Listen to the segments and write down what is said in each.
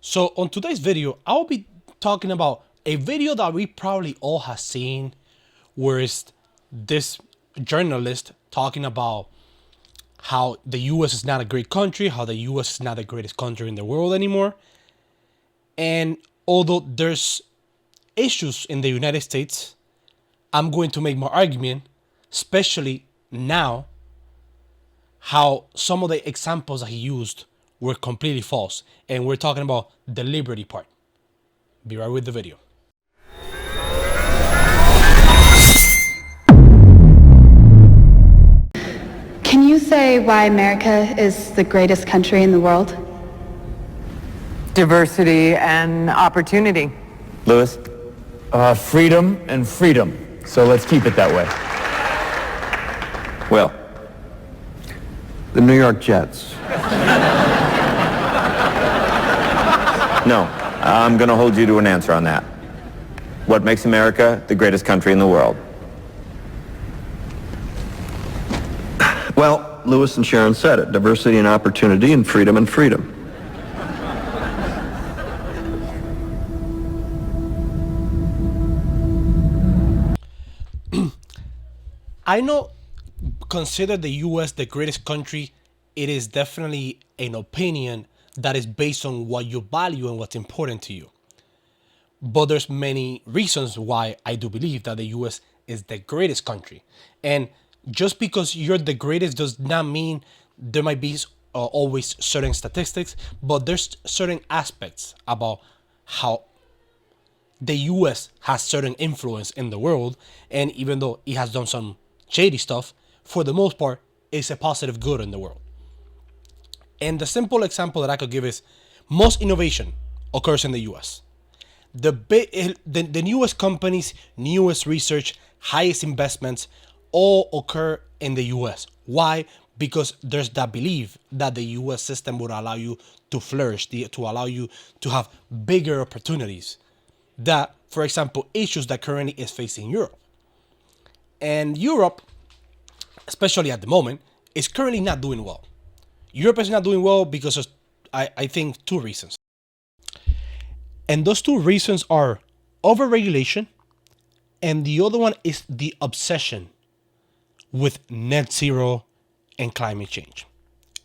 So on today's video, I'll be talking about a video that we probably all have seen, where is this journalist talking about how the US is not a great country, how the US is not the greatest country in the world anymore. And although there's issues in the United States, I'm going to make my argument, especially now, how some of the examples that he used were completely false. And we're talking about the liberty part. Be right with the video. Can you say why America is the greatest country in the world? Diversity and opportunity. Lewis? Freedom and freedom. So let's keep it that way. Will? The New York Jets. No, I'm going to hold you to an answer on that. What makes America the greatest country in the world? Well, Lewis and Sharon said it. Diversity and opportunity and freedom and freedom. I know, consider the US the greatest country. It is definitely an opinion that is based on what you value and what's important to you. But there's many reasons why I do believe that the US is the greatest country. And just because you're the greatest does not mean there might be always certain statistics, but there's certain aspects about how the US has certain influence in the world. And even though it has done some shady stuff, for the most part, it's a positive good in the world. And the simple example that I could give is most innovation occurs in the US. The newest companies, newest research, highest investments all occur in the US. Why? Because there's that belief that the US system would allow you to flourish, to allow you to have bigger opportunities. That, for example, issues that currently is facing Europe. And Europe, especially at the moment, is currently not doing well. Europe is not doing well because of, I think, two reasons. And those two reasons are overregulation, and the other one is the obsession with net zero and climate change.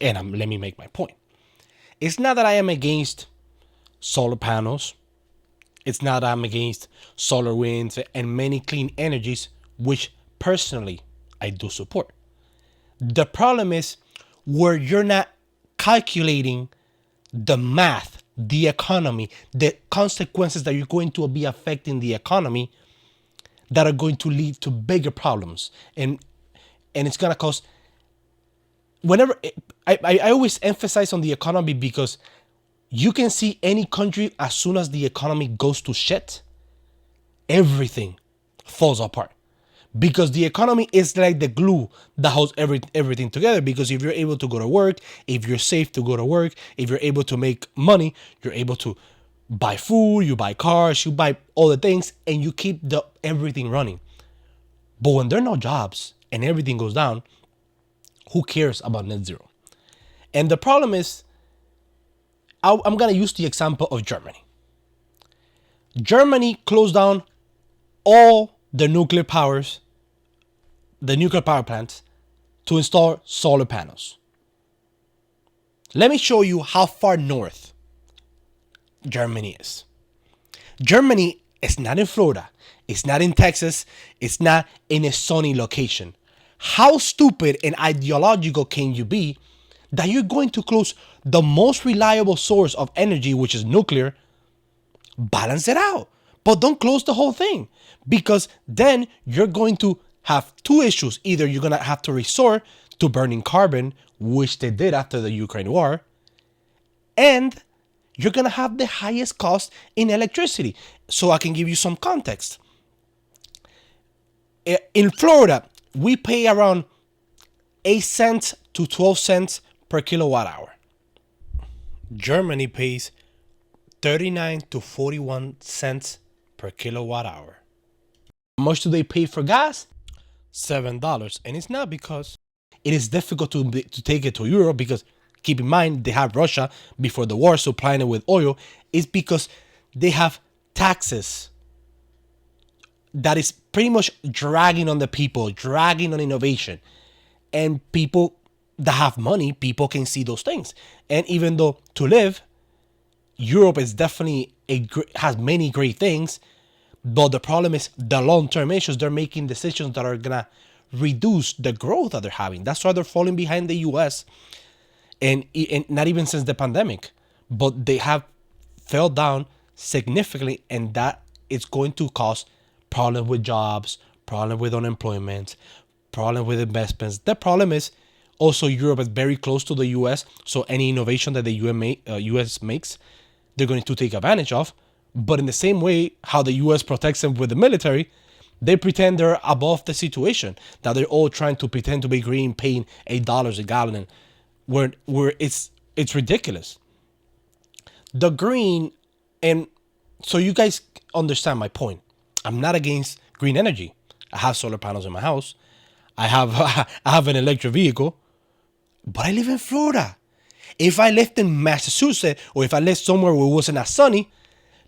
And let me make my point. It's not that I am against solar panels. It's not that I'm against solar winds and many clean energies, which personally I do support. The problem is where you're not calculating the math, the economy, the consequences that you're going to be affecting the economy that are going to lead to bigger problems. And it's going to cause, whenever, I always emphasize on the economy because you can see any country, as soon as the economy goes to shit, everything falls apart. Because the economy is like the glue that holds everything together. Because if you're able to go to work, if you're safe to go to work, if you're able to make money, you're able to buy food, you buy cars, you buy all the things, and you keep everything running. But when there are no jobs and everything goes down, who cares about net zero? And the problem is, I'm going to use the example of Germany. Germany closed down all the nuclear power plants to install solar panels. Let me show you how far north Germany is. Germany is not in Florida. It's not in Texas. It's not in a sunny location. How stupid and ideological can you be that you're going to close the most reliable source of energy, which is nuclear? Balance it out, but don't close the whole thing, because then you're going to have two issues. Either you're going to have to resort to burning carbon, which they did after the Ukraine war, and you're going to have the highest cost in electricity. So I can give you some context. In Florida, we pay around 8 cents to 12 cents per kilowatt hour. Germany pays 39 to 41 cents per kilowatt hour. How much do they pay for gas? $7. And it's not because it is difficult to take it to Europe, because keep in mind they have Russia before the war supplying it with oil, is because they have taxes that is pretty much dragging on the people, dragging on innovation. And people that have money, people can see those things. And even though to live, Europe is definitely has many great things, but the problem is the long-term issues. They're making decisions that are gonna reduce the growth that they're having. That's why they're falling behind the US, and not even since the pandemic, but they have fell down significantly, and that is going to cause problems with jobs, problem with unemployment, problem with investments. The problem is also Europe is very close to the US, so any innovation that the US makes, they're going to take advantage of. But in the same way, how the US protects them with the military, they pretend they're above the situation, that they're all trying to pretend to be green, paying $8 a gallon, where it's ridiculous. The green, and so you guys understand my point. I'm not against green energy. I have solar panels in my house. I have an electric vehicle, but I live in Florida. If I lived in Massachusetts, or if I lived somewhere where it wasn't as sunny,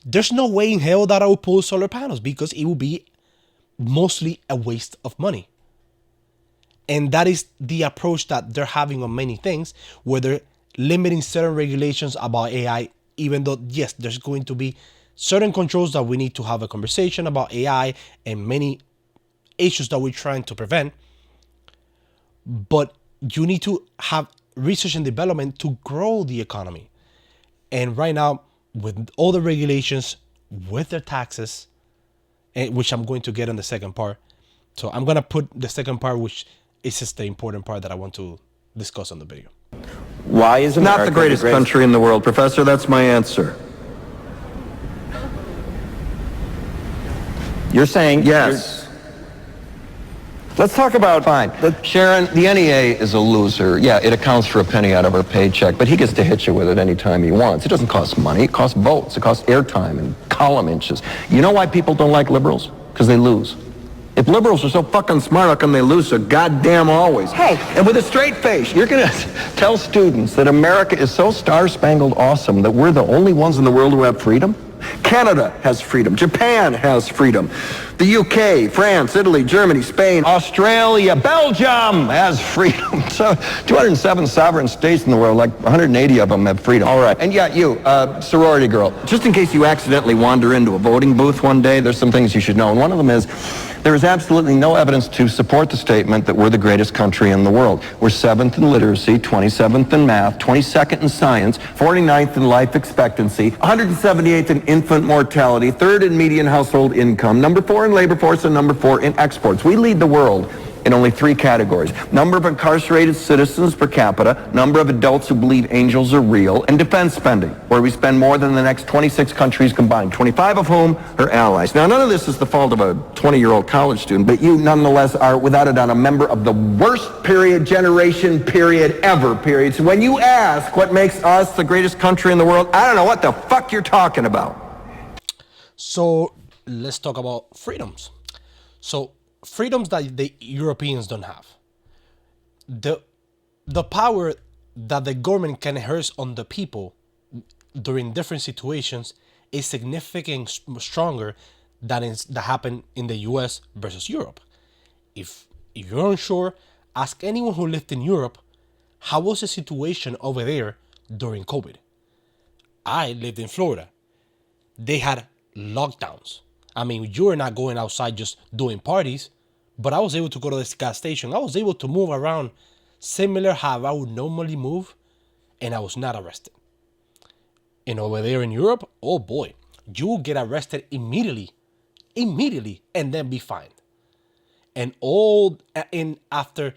there's no way in hell that I would pull solar panels, because it would be mostly a waste of money. And that is the approach that they're having on many things, where they're limiting certain regulations about AI, even though, yes, there's going to be certain controls that we need to have a conversation about AI and many issues that we're trying to prevent. But you need to have research and development to grow the economy. And right now, with all the regulations, with their taxes, which I'm going to get on the second part. So I'm going to put the second part, which is just the important part that I want to discuss on the video. Why is America Not the greatest country in the world, Professor. That's my answer. You're saying Yes. Let's talk about, fine. Sharon, the NEA is a loser. Yeah, it accounts for a penny out of our paycheck, but he gets to hit you with it anytime he wants. It doesn't cost money. It costs votes. It costs airtime and column inches. You know why people don't like liberals? Because they lose. If liberals are so fucking smart, how come they lose so goddamn always? Hey. And with a straight face, you're going to tell students that America is so star-spangled awesome that we're the only ones in the world who have freedom? Canada has freedom. Japan has freedom. The UK, France, Italy, Germany, Spain, Australia, Belgium has freedom. So 207 sovereign states in the world, like 180 of them have freedom. All right. And yet you, sorority girl, Just in case you accidentally wander into a voting booth one day, there's some things you should know. And one of them is there is absolutely no evidence to support the statement that we're the greatest country in the world. We're 7th in literacy, 27th in math, 22nd in science, 49th in life expectancy, 178th in infant mortality, 3rd in median household income, number 4 in labor force, and number 4 in exports. We lead the world in only 3 categories: number of incarcerated citizens per capita, number of adults who believe angels are real, and defense spending, where we spend more than the next 26 countries combined, 25 of whom are allies. Now, none of this is the fault of a 20-year-old college student, but you nonetheless are, without a doubt, a member of the worst generation ever. So when you ask what makes us the greatest country in the world, I don't know what the fuck you're talking about. So let's talk about freedoms. So freedoms that the Europeans don't have. The power that the government can exert on the people during different situations is significantly stronger than that happen in the US versus Europe. If you're unsure, ask anyone who lived in Europe, how was the situation over there during COVID? I lived in Florida. They had lockdowns. I mean, you were not going outside just doing parties, but I was able to go to this gas station. I was able to move around similar how I would normally move, and I was not arrested. And over there in Europe, oh boy, you will get arrested immediately, and then be fined. And after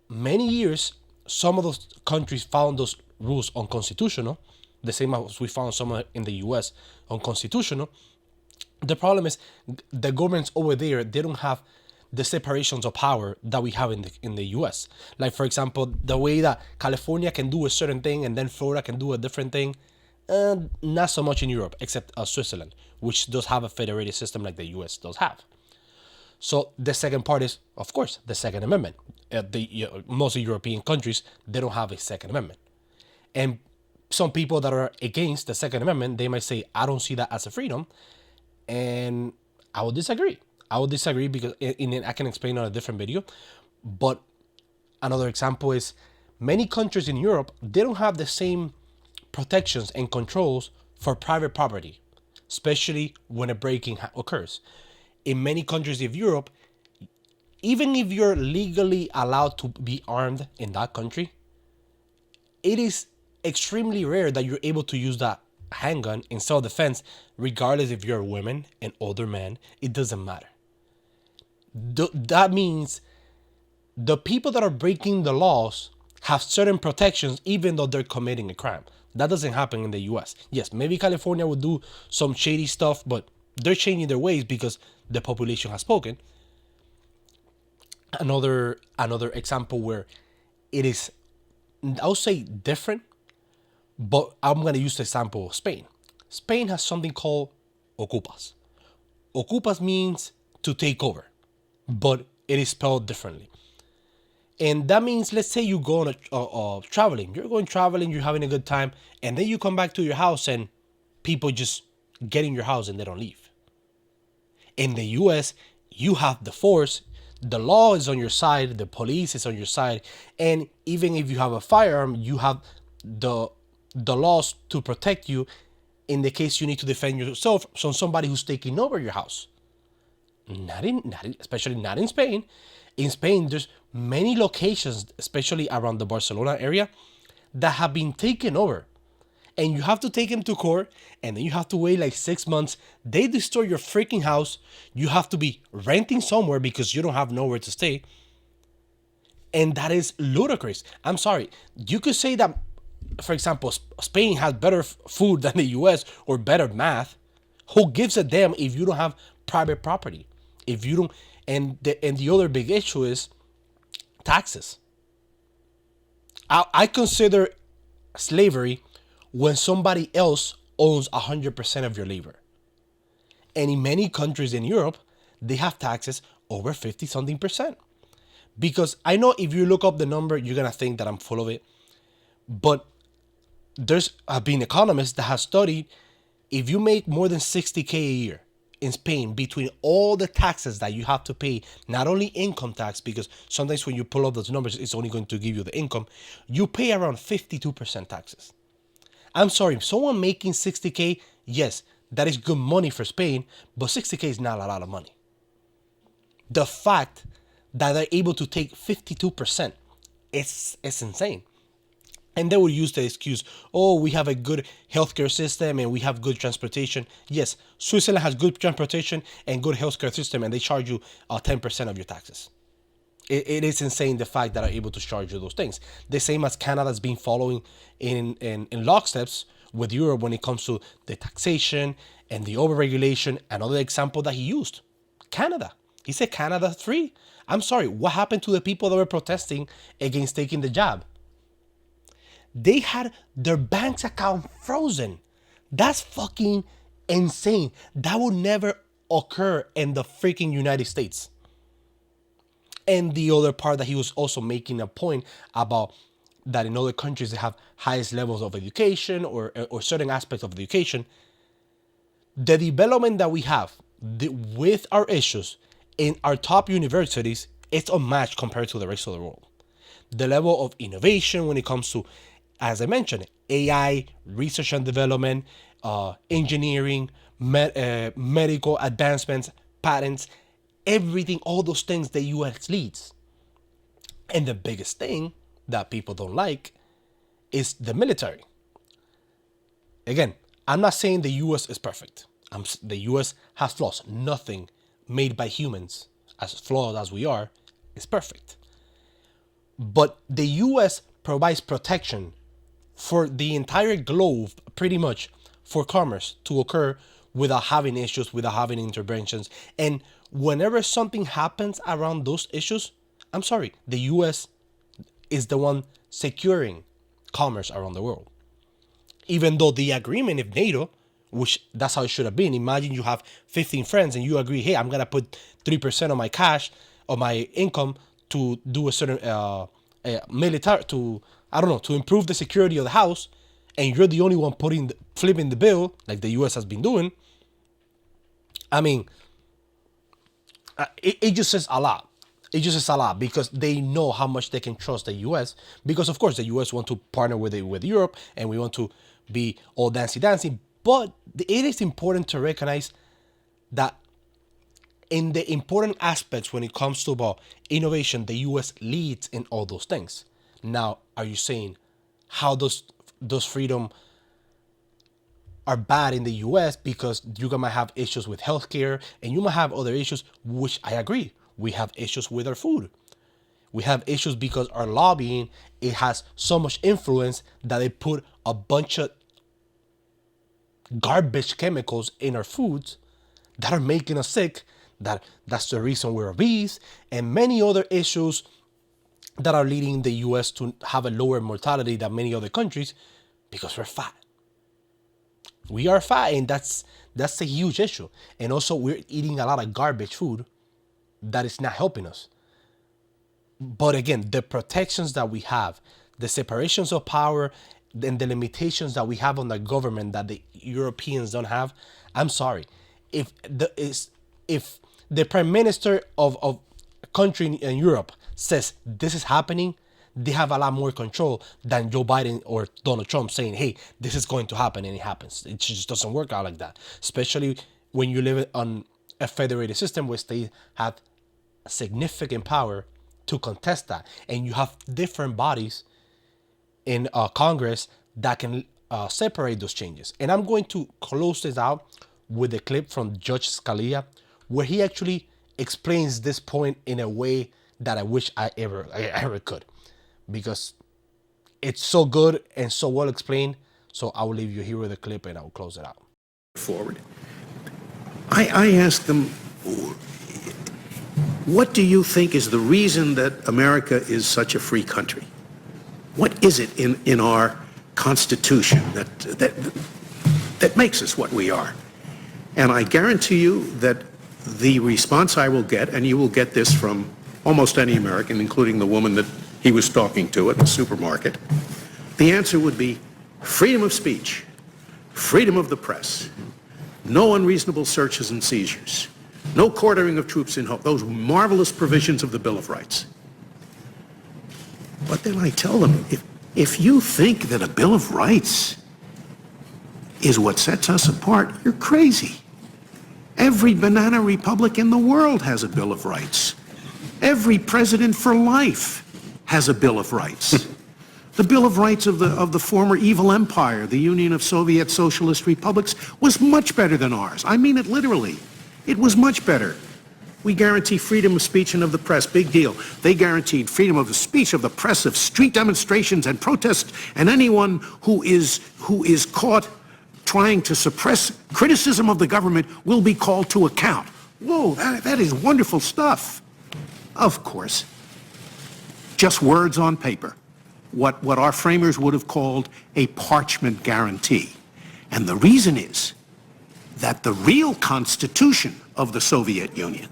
many years, some of those countries found those rules unconstitutional, the same as we found some in the US unconstitutional. The problem is the governments over there, they don't have the separations of power that we have in the US. Like, for example, the way that California can do a certain thing and then Florida can do a different thing. Not so much in Europe, except Switzerland, which does have a federated system like the US does have. So the second part is, of course, the Second Amendment. Most European countries, they don't have a Second Amendment. And some people that are against the Second Amendment, they might say, I don't see that as a freedom. And I would disagree. I would disagree because I can explain on a different video. But another example is many countries in Europe, they don't have the same protections and controls for private property, especially when a breaking occurs. In many countries of Europe, even if you're legally allowed to be armed in that country, it is extremely rare that you're able to use that handgun in self-defense, regardless if you're a woman, an older man, it doesn't matter. That means the people that are breaking the laws have certain protections even though they're committing a crime. That doesn't happen in the US. Yes, maybe California would do some shady stuff, but they're changing their ways because the population has spoken. Another example where it is, I'll say different, but I'm going to use the example of Spain. Spain has something called ocupas. Ocupas means to take over, but it is spelled differently. And that means, let's say you go on traveling. You're going traveling, you're having a good time, and then you come back to your house and people just get in your house and they don't leave. In the US, you have the force, the law is on your side, the police is on your side, and even if you have a firearm, you have the laws to protect you in the case you need to defend yourself from somebody who's taking over your house. Especially not in Spain. In Spain, there's many locations, especially around the Barcelona area, that have been taken over. And you have to take them to court, and then you have to wait like 6 months. They destroy your freaking house. You have to be renting somewhere because you don't have nowhere to stay. And that is ludicrous. I'm sorry. You could say that, for example, Spain has better food than the US or better math. Who gives a damn if you don't have private property? If you don't, and the other big issue is taxes. I consider slavery when somebody else owns 100% of your labor. And in many countries in Europe, they have taxes over 50 something percent. Because I know if you look up the number, you're going to think that I'm full of it. But there's have been economists that have studied if you make more than 60K a year in Spain, between all the taxes that you have to pay, not only income tax, because sometimes when you pull up those numbers, it's only going to give you the income, you pay around 52% taxes. I'm sorry, someone making 60K, yes, that is good money for Spain, but 60K is not a lot of money. The fact that they're able to take 52%, it's insane. And they will use the excuse, oh, we have a good healthcare system and we have good transportation. Yes, Switzerland has good transportation and good healthcare system, and they charge you 10% of your taxes. It is insane the fact that are able to charge you those things. The same as Canada's been following in locksteps with Europe when it comes to the taxation and the overregulation. Another example that he used, Canada. He said Canada's free. I'm sorry, what happened to the people that were protesting against taking the jab? They had their bank's account frozen. That's fucking insane. That would never occur in the freaking United States. And the other part that he was also making a point about that in other countries they have highest levels of education or certain aspects of education. The development that we have with our issues in our top universities, it's unmatched compared to the rest of the world. The level of innovation when it comes to, as I mentioned, AI, research and development, engineering, medical advancements, patents, everything, all those things the US leads. And the biggest thing that people don't like is the military. Again, I'm not saying the US is perfect. The US has flaws. Nothing made by humans, as flawed as we are, is perfect. But the US provides protection for the entire globe, pretty much, for commerce to occur without having issues, without having interventions. And whenever something happens around those issues, I'm sorry, the US is the one securing commerce around the world. Even though the agreement of NATO, which that's how it should have been. Imagine you have 15 friends and you agree, hey, I'm going to put 3% of my cash or my income to do a certain military, to I don't know, to improve the security of the house, and you're the only one flipping the bill, like the U.S. has been doing, I mean, it just says a lot. It just says a lot because they know how much they can trust the U.S. Because of course the U.S. want to partner with Europe, and we want to be all dancy. But it is important to recognize that in the important aspects when it comes to about innovation, the U.S. leads in all those things. Now, are you saying how those freedom are bad in the U.S. because you might have issues with healthcare and you might have other issues, which I agree. We have issues with our food. We have issues because our lobbying, it has so much influence that they put a bunch of garbage chemicals in our foods that are making us sick. That's the reason we're obese, and many other issues that are leading the U.S. to have a lower mortality than many other countries because we're fat. We are fat, and that's a huge issue. And also, we're eating a lot of garbage food that is not helping us. But again, the protections that we have, the separations of power, and the limitations that we have on the government that the Europeans don't have, I'm sorry. If the prime minister of a country in Europe says this is happening, they have a lot more control than Joe Biden or Donald Trump saying, hey, this is going to happen, and it happens. It just doesn't work out like that. Especially when you live on a federated system where states have significant power to contest that. And you have different bodies in Congress that can separate those changes. And I'm going to close this out with a clip from Judge Scalia, where he actually explains this point in a way that I wish I ever could, because it's so good and so well explained. So I will leave you here with a clip and I will close it out. Forward. I asked them, what do you think is the reason that America is such a free country? What is it in our Constitution that makes us what we are? And I guarantee you that the response I will get, and you will get this from almost any American, including the woman that he was talking to at the supermarket, the answer would be freedom of speech, freedom of the press, no unreasonable searches and seizures, no quartering of troops in hope, those marvelous provisions of the Bill of Rights. But then I tell them, if you think that a Bill of Rights is what sets us apart, you're crazy. Every banana republic in the world has a Bill of Rights. Every president for life has a Bill of Rights. The Bill of Rights of the former evil empire, the Union of Soviet Socialist Republics, was much better than ours. I mean it literally. It was much better. We guarantee freedom of speech and of the press. Big deal. They guaranteed freedom of the speech, of the press, of street demonstrations and protests, and anyone who is caught trying to suppress criticism of the government will be called to account. Whoa, that is wonderful stuff. Of course, just words on paper. What our framers would have called a parchment guarantee. And the reason is that the real constitution of the Soviet Union,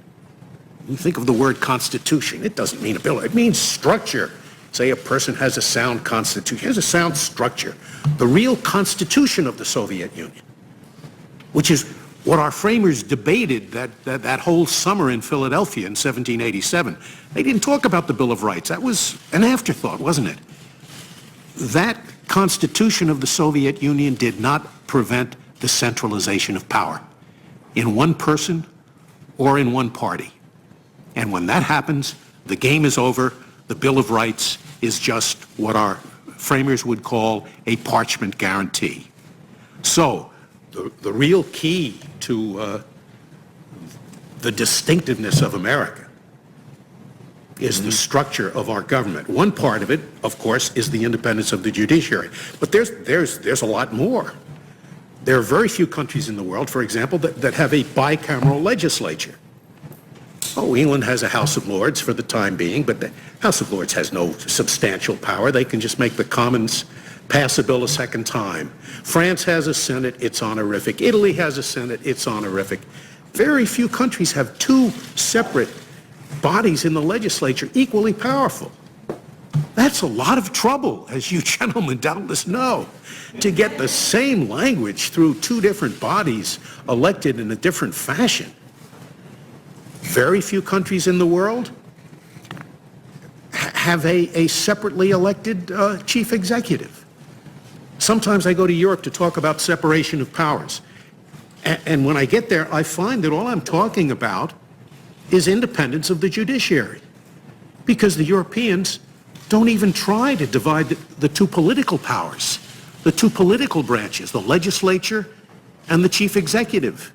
you think of the word constitution, it doesn't mean a bill, it means structure. Say a person has a sound constitution, has a sound structure. The real constitution of the Soviet Union, which is what our framers debated that whole summer in Philadelphia in 1787. They didn't talk about the Bill of Rights. That was an afterthought, wasn't it? That constitution of the Soviet Union did not prevent the centralization of power in one person or in one party. And when that happens, the game is over. The Bill of Rights is just what our framers would call a parchment guarantee. So the real key to the distinctiveness of America is the structure of our government. One part of it, of course, is the independence of the judiciary. But there's a lot more. There are very few countries in the world, for example, that have a bicameral legislature. Oh, England has a House of Lords for the time being, but the House of Lords has no substantial power. They can just make the Commons pass a bill a second time. France has a Senate, it's honorific. Italy has a Senate, it's honorific. Very few countries have two separate bodies in the legislature equally powerful. That's a lot of trouble, as you gentlemen doubtless know, to get the same language through two different bodies elected in a different fashion. Very few countries in the world have a separately elected chief executive. Sometimes I go to Europe to talk about separation of powers. And when I get there, I find that all I'm talking about is independence of the judiciary. Because the Europeans don't even try to divide the two political powers, the two political branches, the legislature and the chief executive.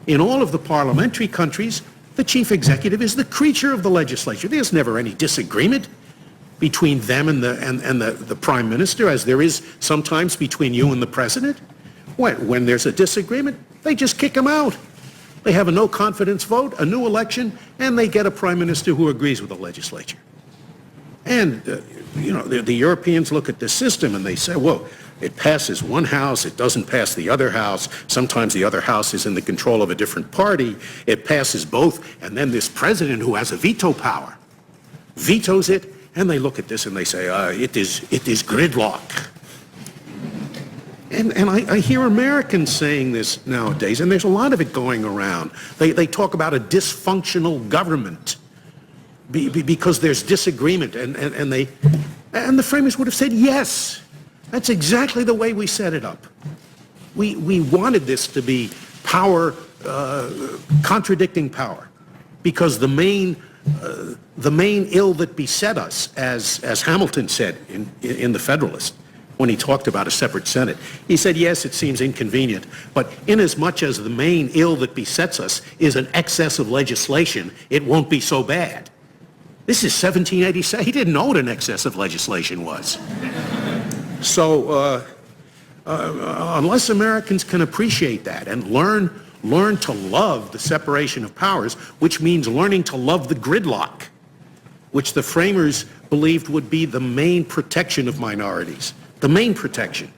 In all of the parliamentary countries, the chief executive is the creature of the legislature. There's never any disagreement between them and the prime minister, as there is sometimes between you and the president. When there's a disagreement, they just kick them out. They have a no confidence vote, a new election, and they get a prime minister who agrees with the legislature. And, the Europeans look at this system and they say, well, it passes one house, it doesn't pass the other house. Sometimes the other house is in the control of a different party. It passes both, and then this president who has a veto power vetoes it, and they look at this and they say, it is gridlock. And I hear Americans saying this nowadays, and there's a lot of it going around. They talk about a dysfunctional government because there's disagreement, and the framers would have said, yes, that's exactly the way we set it up. We wanted this to be power, contradicting power, because the main ill that beset us, as Hamilton said in the Federalist, when he talked about a separate Senate. He said, yes, it seems inconvenient, but inasmuch as the main ill that besets us is an excess of legislation, it won't be so bad. This is 1787. He didn't know what an excess of legislation was. So unless Americans can appreciate that and learn to love the separation of powers, which means learning to love the gridlock, which the framers believed would be the main protection of minorities, the main protection.